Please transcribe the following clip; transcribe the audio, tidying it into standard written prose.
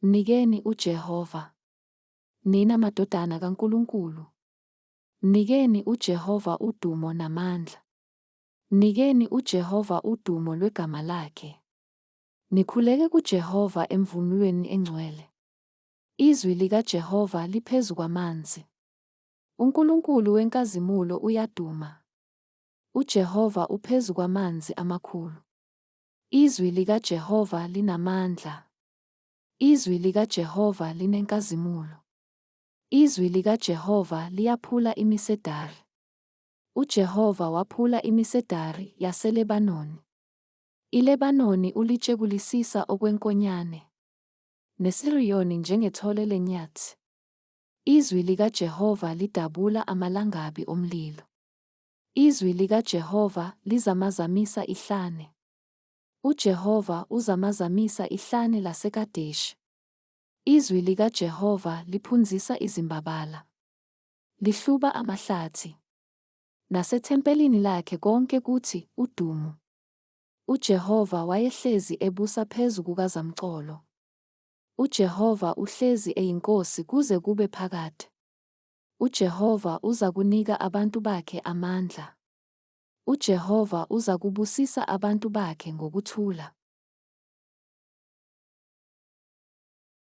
Mnikeni uJehova, nina madodana kaNkulunkulu. Mnikeni uJehova udumo namandla. Mnikeni uJehova udumo lwegama lakhe. Nikhuleke kuJehova emvunulweni engcwele. Izwi likaJehova liphezu kwamanzi. UNkulunkulu wenkazimulo uyaduma. UJehova uphezu kwamanzi amakhulu. Izwi likaJehova linamandla. Izwi likaJehova linenkazimulo. Izwi likaJehova liyaphula imisedari. UJehova waphula imisedari yaseLebanoni. ILebanoni ulitshegulisisa okwenkonyane, neSiriyoni njengethole lenyathi. Izwi likaJehova lidabula amalangabi omlilo. Izwi likaJehova lizamazamisa ihlane. UJehova uzamazamisa ihlane laseKadeshi. Izwi likaJehova liphunzisa izimbabala. Lihluba amahlathi. Nasethempelini lakhe konke kuthi udumo. UJehova wayehlezi ebusa phezu kukazamcolo. UJehova uhlezi eyinkosi kuze kube phakade. UJehova uza kunika abantu bakhe amandla. UJehova uza kubusisa abantu bakhe ngokuthula.